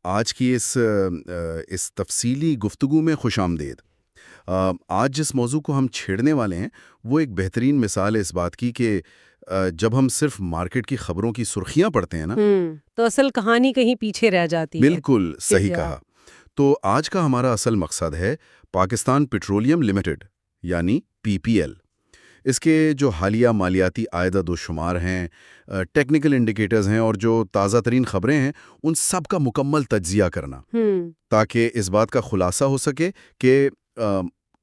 آج کی اس تفصیلی گفتگو میں خوش آمدید۔ آج جس موضوع کو ہم چھیڑنے والے ہیں وہ ایک بہترین مثال ہے اس بات کی کہ جب ہم صرف مارکیٹ کی خبروں کی سرخیاں پڑھتے ہیں نا، تو اصل کہانی کہیں پیچھے رہ جاتی ہے۔ بالکل صحیح کیا؟ کہا۔ تو آج کا ہمارا اصل مقصد ہے پاکستان پیٹرولیم لمیٹڈ، یعنی PPL۔ اس کے جو حالیہ مالیاتی اعداد و شمار ہیں، ٹیکنیکل انڈیکیٹرز ہیں اور جو تازہ ترین خبریں ہیں، ان سب کا مکمل تجزیہ کرنا، تاکہ اس بات کا خلاصہ ہو سکے کہ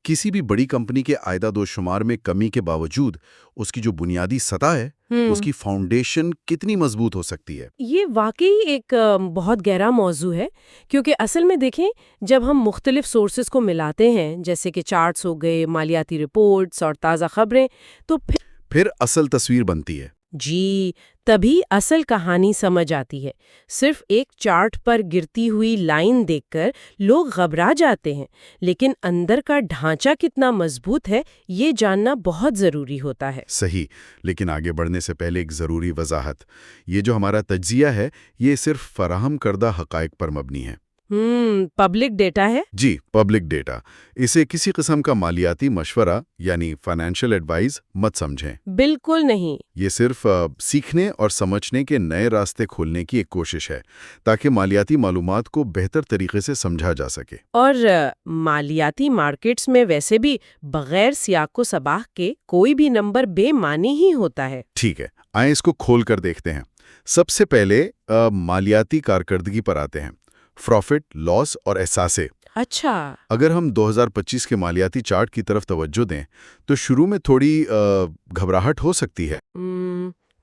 کسی بھی بڑی کمپنی کے اعداد و شمار میں کمی کے باوجود اس کی جو بنیادی سطح ہے، اس کی فاؤنڈیشن کتنی مضبوط ہو سکتی ہے۔ یہ واقعی ایک بہت گہرا موضوع ہے، کیونکہ اصل میں دیکھیں، جب ہم مختلف سورسز کو ملاتے ہیں، جیسے کہ چارٹس ہو گئے، مالیاتی رپورٹس اور تازہ خبریں، تو پھر اصل تصویر بنتی ہے۔ جی، تبھی اصل کہانی سمجھ آتی ہے۔ صرف ایک چارٹ پر گرتی ہوئی لائن دیکھ کر لوگ گھبرا جاتے ہیں، لیکن اندر کا ڈھانچہ کتنا مضبوط ہے یہ جاننا بہت ضروری ہوتا ہے۔ صحیح، لیکن آگے بڑھنے سے پہلے ایک ضروری وضاحت۔ یہ جو ہمارا تجزیہ ہے، یہ صرف فراہم کردہ حقائق پر مبنی ہے۔ پبلک ڈیٹا ہے؟ جی، پبلک ڈیٹا۔ اسے کسی قسم کا مالیاتی مشورہ یعنی فائنینشیل ایڈوائز مت سمجھیں۔ بالکل نہیں۔ یہ صرف سیکھنے اور سمجھنے کے نئے راستے کھولنے کی ایک کوشش ہے، تاکہ مالیاتی معلومات کو بہتر طریقے سے سمجھا جا سکے۔ اور مالیاتی مارکیٹس میں ویسے بھی بغیر سیاق و سباق کے کوئی بھی نمبر بے معنی ہی ہوتا ہے۔ ٹھیک ہے، آئیں اس کو کھول کر دیکھتے ہیں۔ سب سے پہلے مالیاتی کارکردگی پر آتے ہیں، پروفٹ، لاس اور احساسے۔ اچھا۔ اگر ہم 2025 کے مالیاتی چارٹ کی طرف توجہ دیں تو شروع میں تھوڑی گھبراہٹ ہو سکتی ہے۔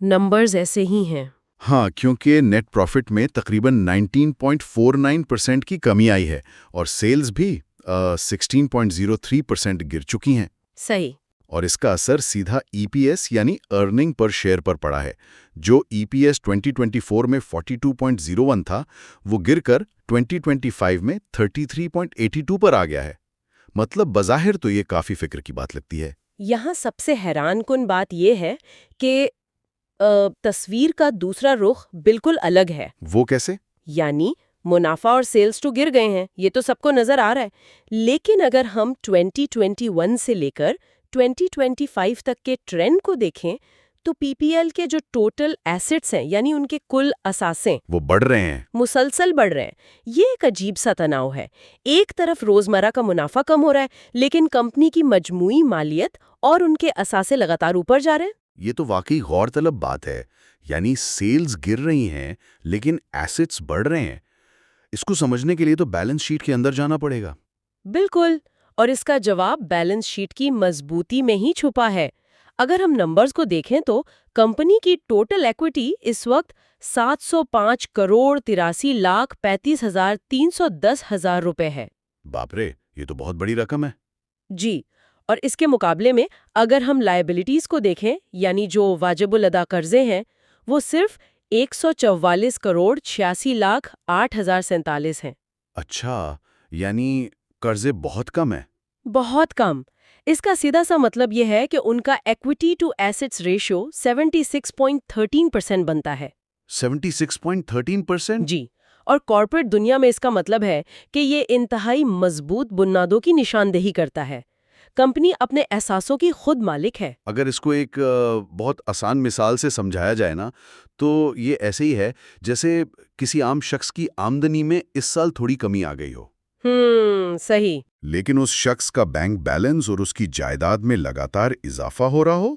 نمبرز ایسے ہی ہیں۔ ہاں، کیونکہ نیٹ پروفٹ میں تقریباً 19.49% کی کمی آئی ہے اور سیلز بھی 16.03% گر چکی ہیں۔ صحیح۔ اور اس کا اثر سیدھا EPS یعنی ارننگ پر شیئر پر پڑا ہے، جو EPS 2024 میں 42.01 تھا، وہ گر کر 2025 میں 33.82 پر آ گیا ہے۔ مطلب بظاہر تو یہ کافی فکر کی بات لگتی ہے۔ یہاں سب سے حیران کن بات یہ ہے کہ تصویر کا دوسرا رخ بالکل الگ ہے۔ وہ کیسے؟ یعنی منافع اور سیلز تو گر گئے ہیں، یہ تو سب کو نظر آ رہا ہے، لیکن اگر ہم 2021 سے لے کر 2025 تک کے ٹرینڈ کو دیکھیں تو PPL کے جو ٹوٹل ایسٹس ہیں، یعنی ان کے کل اثاثے، وہ بڑھ رہے ہیں، مسلسل بڑھ رہے ہیں۔ یہ ایک عجیب سا تناؤ ہے۔ ایک طرف روزمرہ کا منافع کم ہو رہا ہے، لیکن کمپنی کی مجموعی مالیت اور ان کے اثاثے لگاتار اوپر جا رہے ہیں۔ یہ تو واقعی غور طلب بات ہے۔ یعنی سیلز گر رہی ہیں لیکن ایسٹس بڑھ رہے ہیں۔ اس کو سمجھنے کے لیے تو بیلنس شیٹ کے اندر جانا پڑے گا۔ بالکل، اور اس کا جواب بیلنس شیٹ کی مضبوطی میں ہی چھپا ہے۔ اگر ہم نمبرز کو دیکھیں تو کمپنی کی ٹوٹل ایکوٹی اس وقت 705 کروڑ 83,35,310 روپے ہے۔ باپ رے، یہ تو بہت بڑی رقم ہے۔ جی، اور اس کے مقابلے میں اگر ہم لائبلٹیز کو دیکھیں، یعنی جو واجب الادا قرضے ہیں، وہ صرف 144 کروڑ 86,08,047 ہیں۔ اچھا، یعنی قرضے بہت کم ہیں۔ بہت کم۔ اس کا سیدھا سا مطلب یہ ہے کہ ان کا ایکوٹی ٹو ایسٹس ریشو 76.13% بنتا ہے۔ 76.13%؟ جی، اور کارپوریٹ دنیا میں اس کا مطلب ہے کہ یہ انتہائی مضبوط بنیادوں کی نشاندہی کرتا ہے۔ کمپنی اپنے احساسوں کی خود مالک ہے۔ اگر اس کو ایک بہت آسان مثال سے سمجھایا جائے نا، تو یہ ایسے ہی ہے جیسے کسی عام شخص کی آمدنی میں اس سال تھوڑی کمی آ گئی ہو۔ صحیح۔ لیکن اس شخص کا بینک بیلنس اور اس کی جائیداد میں لگاتار اضافہ ہو رہا ہو،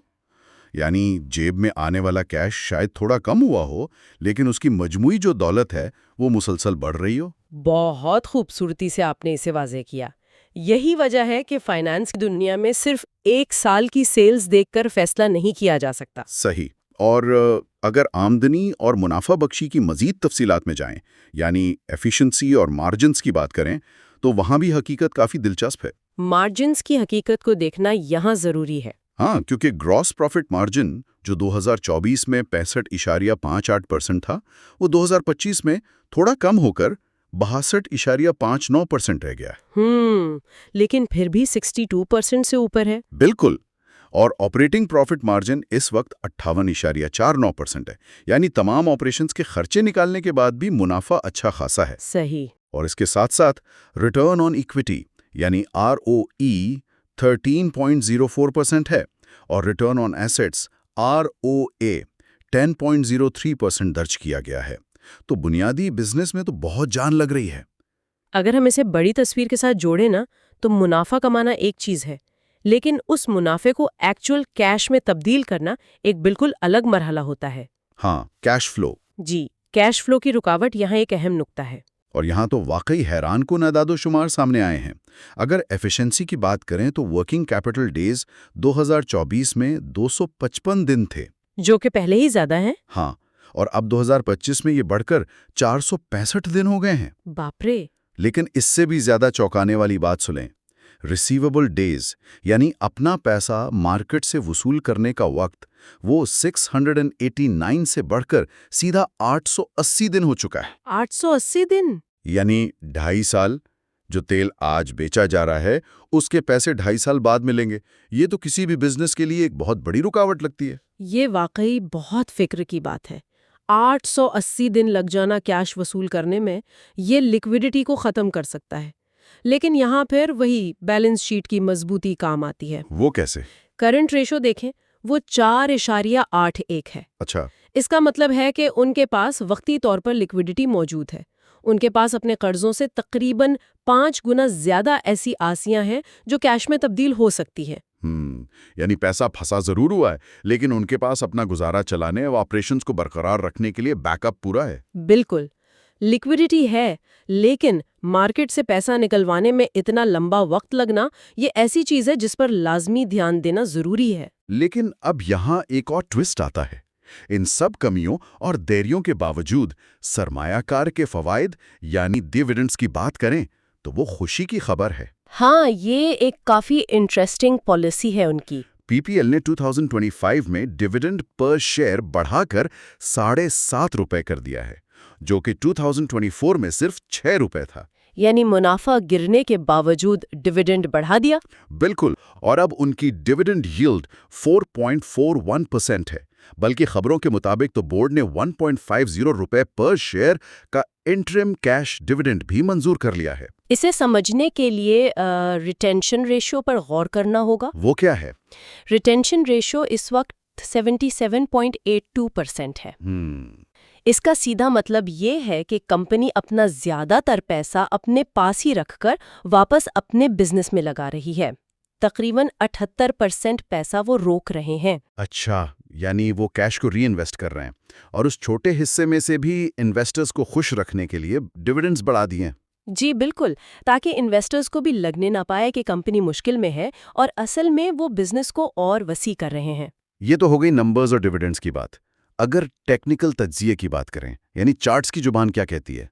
یعنی جیب میں آنے والا کیش شاید تھوڑا کم ہوا ہو، لیکن اس کی مجموعی جو دولت ہے وہ مسلسل بڑھ رہی ہو۔ بہت خوبصورتی سے آپ نے اسے واضح کیا۔ یہی وجہ ہے کہ فائنانس کی دنیا میں صرف ایک سال کی سیلز دیکھ کر فیصلہ نہیں کیا جا سکتا۔ صحیح۔ اور اگر آمدنی اور منافع بخشی کی مزید تفصیلات میں جائیں، یعنی ایفیشنسی اور مارجنز کی بات کریں، تو وہاں بھی حقیقت کافی دلچسپ ہے۔ مارجنز کی حقیقت کو دیکھنا یہاں ضروری ہے۔ ہاں، کیونکہ گراس پروفٹ مارجن جو 2024 میں 65.58% تھا، وہ 2025 میں تھوڑا کم ہو کر 62.59% رہ گیا ہے۔ لیکن پھر بھی 62% سے اوپر ہے۔ بالکل، اور آپریٹنگ پروفٹ مارجن اس وقت 58.49% ہے، یعنی تمام آپریشنز کے خرچے نکالنے کے بعد بھی منافع اچھا خاصا ہے۔ صحیح۔ اور اس کے ساتھ ساتھ ریٹرن آن ایکویٹی یعنی ROE 13.04% ہے اور ریٹرن آن ایسٹس ROA 10.03% درج کیا گیا ہے۔ تو بنیادی بزنس میں تو بہت جان لگ رہی ہے۔ اگر ہم اسے بڑی تصویر کے ساتھ جوڑیں نا تو منافع کمانا ایک چیز ہے، لیکن اس منافع کو ایکچوئل کیش میں تبدیل کرنا ایک بالکل الگ مرحلہ ہوتا ہے۔ ہاں، کیش فلو۔ جی، کیش فلو کی رکاوٹ یہاں ایک اہم نقطہ ہے۔ اور یہاں تو واقعی حیران کن اعداد و شمار سامنے آئے ہیں۔ اگر ایفیشنسی کی بات کریں تو ورکنگ کیپٹل ڈیز 2024 میں 255 دن تھے، جو کہ پہلے ہی زیادہ ہیں۔ ہاں، اور اب 2025 میں یہ بڑھ کر 465 دن ہو گئے ہیں۔ باپ رے! لیکن اس سے بھی زیادہ چونکانے والی بات سنیں، ریسیویبل ڈیز یعنی اپنا پیسہ مارکیٹ سے وصول کرنے کا وقت، وہ 689 سے بڑھ کر سیدھا 880 دن ہو چکا ہے۔ 880 دن؟ یعنی 2.5 سال جو تیل آج بیچا جا رہا ہے اس کے پیسے 2.5 سال بعد ملیں گے۔ یہ تو کسی بھی بزنس کے لیے ایک بہت بڑی رکاوٹ لگتی ہے۔ یہ واقعی بہت فکر کی بات ہے۔ 880 دن لگ جانا کیش وصول کرنے میں، یہ لیکوڈیٹی کو ختم کر سکتا ہے۔ لیکن یہاں پھر وہی بیلنس شیٹ کی مضبوطی کام آتی ہے۔ وہ کیسے؟ کرنٹ ریشو دیکھیں، وہ 4.81 ہے۔ اچھا، اس کا مطلب ہے کہ ان کے پاس وقتی طور پر لیکوڈیٹی موجود ہے۔ ان کے پاس اپنے قرضوں سے تقریباً 5 گنا زیادہ ایسی آسیاں ہیں جو کیش میں تبدیل ہو سکتی ہیں۔ یعنی پیسہ پھنسا ضرور ہوا ہے لیکن ان کے پاس اپنا گزارا چلانے اور آپریشنز کو برقرار رکھنے کے لیے بیک اپ پورا ہے۔ بالکل، لیکوڈیٹی ہے، لیکن مارکیٹ سے پیسہ نکلوانے میں اتنا لمبا وقت لگنا، یہ ایسی چیز ہے جس پر لازمی دھیان دینا ضروری ہے۔ لیکن اب یہاں ایک اور ٹوسٹ آتا ہے۔ ان سب کمیوں اور دیریوں کے باوجود سرمایہ کار کے فوائد یعنی ڈیویڈنڈز کی بات کریں تو وہ خوشی کی خبر ہے۔ ہاں، یہ ایک کافی انٹرسٹنگ پالیسی ہے ان کی۔ پی پی ایل نے 2025 میں ڈیویڈنڈ پر شیئر بڑھا کر 7.5 روپے کر دیا ہے، جو کہ 2024 میں صرف 6 روپے تھا۔ یعنی منافع گرنے کے باوجود ڈیویڈنڈ بڑھا دیا؟ بالکل، اور اب ان کی ڈیویڈنڈ ییلڈ 4.41% ہے، بلکہ خبروں کے مطابق تو بورڈ نے 1.50 روپے پر شیئر کا انٹرم کیش ڈیویڈنڈ بھی منظور کر لیا ہے۔ اسے سمجھنے کے لیے ریٹینشن ریشو پر غور کرنا ہوگا۔ وہ کیا ہے؟ ریٹینشن ریشو اس وقت 77.82% ہے۔ اس کا سیدھا مطلب یہ ہے کہ کمپنی اپنا زیادہ تر پیسہ اپنے پاس ہی رکھ کر واپس اپنے بزنس میں لگا رہی ہے۔ تقریباً 78% پیسہ وہ روک رہے ہیں۔ اچھا، یعنی وہ کیش کو ری انویسٹ کر رہے ہیں اور اس چھوٹے حصے میں سے بھی انویسٹرز کو خوش رکھنے کے لیے ڈیویڈنڈز بڑھا دیے۔ جی بالکل، تاکہ انویسٹرز کو بھی لگنے نہ پائے کہ کمپنی مشکل میں ہے اور اصل میں وہ بزنس کو اور وسیع کر رہے ہیں۔ یہ تو ہو گئی نمبرز اور ڈیویڈنڈز کی بات۔ اگر ٹیکنیکل تجزیے کی بات کریں، یعنی چارٹس کی زبان کیا کہتی ہے؟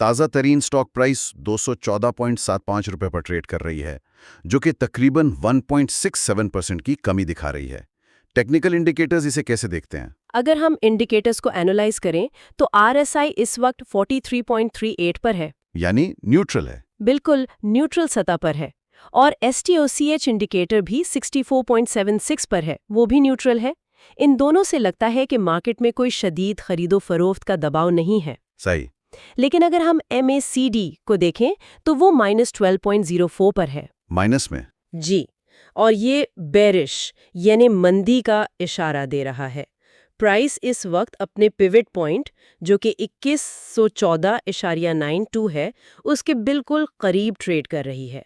تازہ ترین سٹاک پرائس 214.75 روپے پر ٹریڈ کر رہی ہے، جو کہ تقریباً 1.67% کی کمی دکھا رہی ہے۔ ٹیکنیکل انڈیکیٹرز اسے کیسے دیکھتے ہیں؟ اگر ہم انڈیکیٹرز کو اینالائز کریں تو RSI اس وقت 43.38 پر ہے، یعنی نیوٹرل ہے۔ بالکل نیوٹرل سطح پر ہے، اور STOCH انڈیکیٹر بھی 64.76 پر ہے، وہ بھی نیوٹرل ہے۔ ان دونوں سے لگتا ہے کہ مارکیٹ میں کوئی شدید خرید و فروخت کا دباؤ نہیں ہے۔ صحیح۔ لیکن اگر ہم MACD کو دیکھیں تو وہ -12.04 پر ہے۔ مائنس میں؟ جی، اور یہ بیرش یعنی مندی کا اشارہ دے رہا ہے۔ پرائس اس وقت اپنے پیوٹ پوائنٹ جو کہ 2114.92 ہے اس کے بالکل قریب ٹریڈ کر رہی ہے۔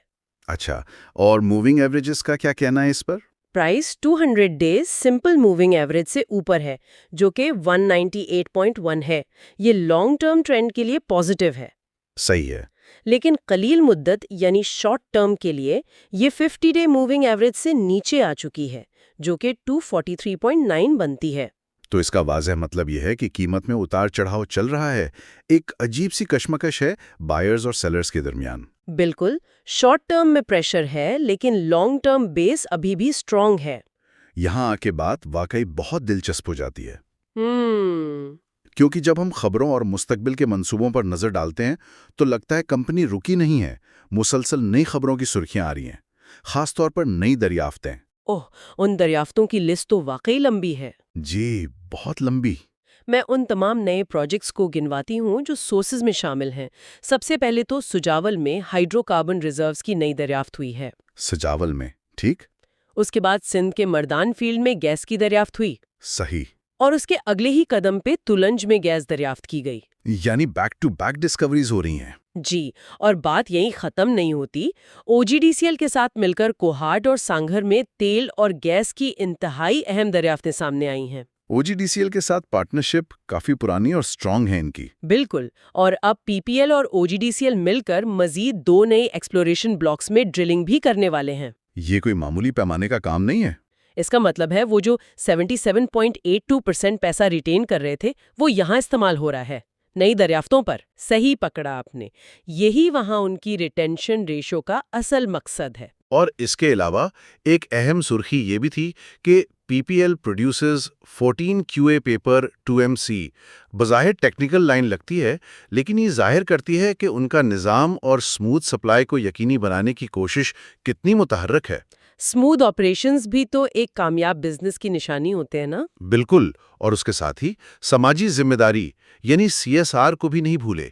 اچھا، اور موونگ ایوریجز کا کیا کہنا ہے اس پر؟ Price 200 days simple moving average سے اوپر ہے جو کہ 198.1 ہے۔ یہ لانگ ٹرم ٹرینڈ کے لیے پازیٹیو ہے۔ صحیح ہے۔ لیکن قلیل مدت یعنی شارٹ ٹرم کے لیے یہ 50 ڈے موونگ ایوریج سے نیچے آ چکی ہے جو کہ 243.9 بنتی ہے۔ تو اس کا واضح مطلب یہ ہے کہ قیمت میں اتار چڑھاؤ چل رہا ہے، ایک عجیب سی کشمکش ہے بائرز اور سیلرز کے درمیان۔ بالکل، شارٹ ٹرم میں پریشر ہے لیکن لانگ ٹرم بیس ابھی بھی سٹرونگ ہے۔ یہاں آ کے بات واقعی بہت دلچسپ ہو جاتی ہے، کیونکہ جب ہم خبروں اور مستقبل کے منصوبوں پر نظر ڈالتے ہیں تو لگتا ہے کمپنی رکی نہیں ہے، مسلسل نئی خبروں کی سرخیاں آ رہی ہیں، خاص طور پر نئی دریافتیں۔ اوہ، ان دریافتوں کی لسٹ تو واقعی لمبی ہے۔ جی، بہت لمبی۔ میں ان تمام نئے پروجیکٹس کو گنواتی ہوں جو سورسز میں شامل ہیں۔ سب سے پہلے تو سجاول میں ہائیڈرو کاربن ریزروز کی نئی دریافت ہوئی ہے۔ سجاول میں، ٹھیک؟ اس کے بعد سندھ کے مردان فیلڈ میں گیس کی دریافت ہوئی، صحیح۔ اور اس کے اگلے ہی قدم پہ تلنج میں گیس دریافت کی گئی۔ یعنی بیک ٹو بیک ڈسکوریز ہو رہی ہیں۔ جی، اور بات یہیں ختم نہیں ہوتی۔ او جی ڈی سی ایل کے ساتھ مل کر کوہاٹ اور سانگھر میں تیل اور گیس کی انتہائی اہم دریافتیں سامنے آئی ہیں۔ او جی ڈی سی ایل کے ساتھ پارٹنرشپ کافی پرانی اور سٹرونگ ہے ان کی۔ بالکل، اور اب پی پی ایل اور او جی ڈی سی ایل مل کر مزید 2 نئے ایکسپلوریشن بلاکس میں ڈرلنگ بھی کرنے والے ہیں۔ یہ کوئی معمولی پیمانے کا کام نہیں ہے۔ اس کا مطلب ہے وہ جو 77.82% پیسہ ریٹین کر رہے تھے وہ یہاں استعمال ہو رہا ہے نئی دریافتوں پر۔ صحیح پکڑا آپ نے، یہی وہاں ان کی ریٹینشن ریشو کا اصل مقصد ہے۔ اور اس کے علاوہ ایک اہم سرخی یہ بھی تھی کہ P P L produces 14 Q A paper 2MC۔ بظاہر ٹیکنیکل لائن لگتی ہے، لیکن یہ ظاہر کرتی ہے کہ ان کا نظام اور سموتھ سپلائی کو یقینی بنانے کی کوشش کتنی متحرک ہے۔ اسموتھ آپریشنز بھی تو ایک کامیاب بزنس کی نشانی ہوتے ہیں نا؟ بالکل، اور اس کے ساتھ ہی سماجی ذمہ داری یعنی CSR کو بھی نہیں بھولے۔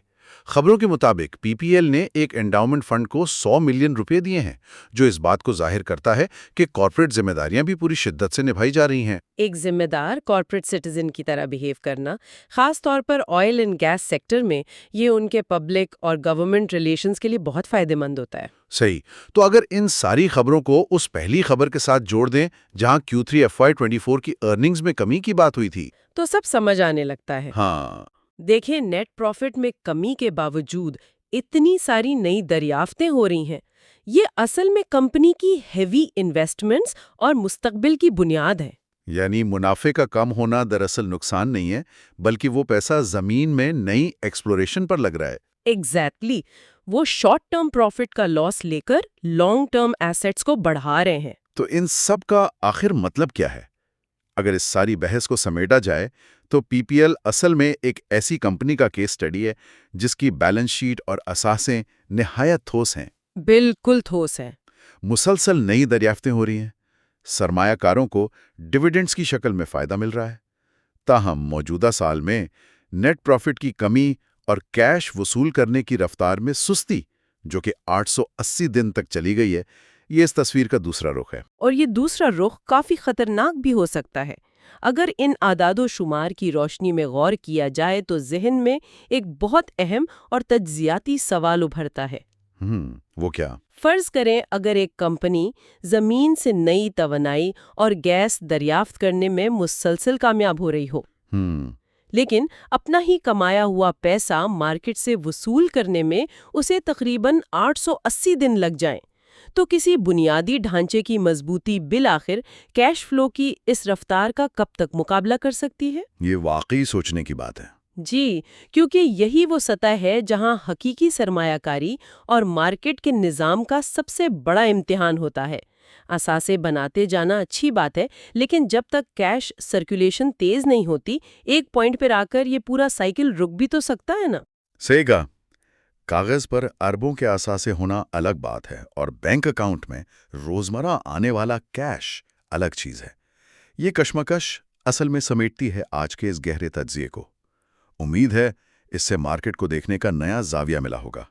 خبروں کے مطابق پی پی ایل نے ایک انڈاؤمنٹ فنڈ کو 100 ملین روپے دیے ہیں، جو اس بات کو ظاہر کرتا ہے کہ کارپوریٹ ذمہ داریاں بھی پوری شدت سے نبھائی جا رہی ہیں۔ ایک ذمہ دار کارپوریٹ سٹیزن کی طرح بیہیو کرنا، خاص طور پر آئل اینڈ گیس سیکٹر میں، یہ ان کے پبلک اور گورنمنٹ ریلیشنز کے لیے بہت فائدہ مند ہوتا ہے۔ صحیح۔ تو اگر ان ساری خبروں کو اس پہلی خبر کے ساتھ جوڑ دیں جہاں Q3 FY24 کی ارننگز میں کمی کی بات ہوئی تھی، تو سب سمجھ آنے لگتا ہے۔ ہاں، دیکھیں، نیٹ پروفٹ میں کمی کے باوجود اتنی ساری نئی دریافتیں ہو رہی ہیں۔ یہ اصل میں کمپنی کی ہیوی انویسٹمنٹس اور مستقبل کی بنیاد ہے۔ یعنی منافع کا کم ہونا دراصل نقصان نہیں ہے، بلکہ وہ پیسہ زمین میں نئی ایکسپلوریشن پر لگ رہا ہے۔ ایگزیکٹلی، وہ شارٹ ٹرم پروفٹ کا لاس لے کر لانگ ٹرم ایسٹس کو بڑھا رہے ہیں۔ تو ان سب کا آخر مطلب کیا ہے؟ اگر اس ساری بحث کو سمیٹا جائے تو پی پی ایل اصل میں ایک ایسی کمپنی کا کیس اسٹڈی ہے جس کی بیلنس شیٹ اور اثاثیں نہایت ٹھوس ہیں۔ بالکل ٹھوس ہے۔ مسلسل نئی دریافتیں ہو رہی ہیں، سرمایہ کاروں کو ڈویڈنڈز کی شکل میں فائدہ مل رہا ہے، تاہم موجودہ سال میں نیٹ پروفٹ کی کمی اور کیش وصول کرنے کی رفتار میں سستی، جو کہ 880 دن تک چلی گئی ہے، یہ اس تصویر کا دوسرا رخ ہے۔ اور یہ دوسرا رخ کافی خطرناک بھی ہو سکتا ہے۔ اگر ان اعداد و شمار کی روشنی میں غور کیا جائے تو ذہن میں ایک بہت اہم اور تجزیاتی سوال ابھرتا ہے۔ وہ کیا؟ فرض کریں اگر ایک کمپنی زمین سے نئی توانائی اور گیس دریافت کرنے میں مسلسل کامیاب ہو رہی ہو، لیکن اپنا ہی کمایا ہوا پیسہ مارکیٹ سے وصول کرنے میں اسے تقریباً 880 دن لگ جائیں، تو کسی بنیادی ڈھانچے کی مضبوطی بالآخر کیش فلو کی اس رفتار کا کب تک مقابلہ کر سکتی ہے؟ یہ واقعی سوچنے کی بات ہے۔ جی، کیونکہ یہی وہ سطح ہے جہاں حقیقی سرمایہ کاری اور مارکیٹ کے نظام کا سب سے بڑا امتحان ہوتا ہے۔ اثاثے بناتے جانا اچھی بات ہے، لیکن جب تک کیش سرکولیشن تیز نہیں ہوتی، ایک پوائنٹ پر آ کر یہ پورا سائیکل رک بھی تو سکتا ہے نا۔ صحیح کہا۔ کاغذ پر اربوں کے اثاثے ہونا الگ بات ہے، اور بینک اکاؤنٹ میں روزمرہ آنے والا کیش الگ چیز ہے۔ یہ کشمکش اصل میں سمیٹتی ہے آج کے اس گہرے تجزیے کو۔ امید ہے اس سے مارکیٹ کو دیکھنے کا نیا زاویہ ملا ہوگا۔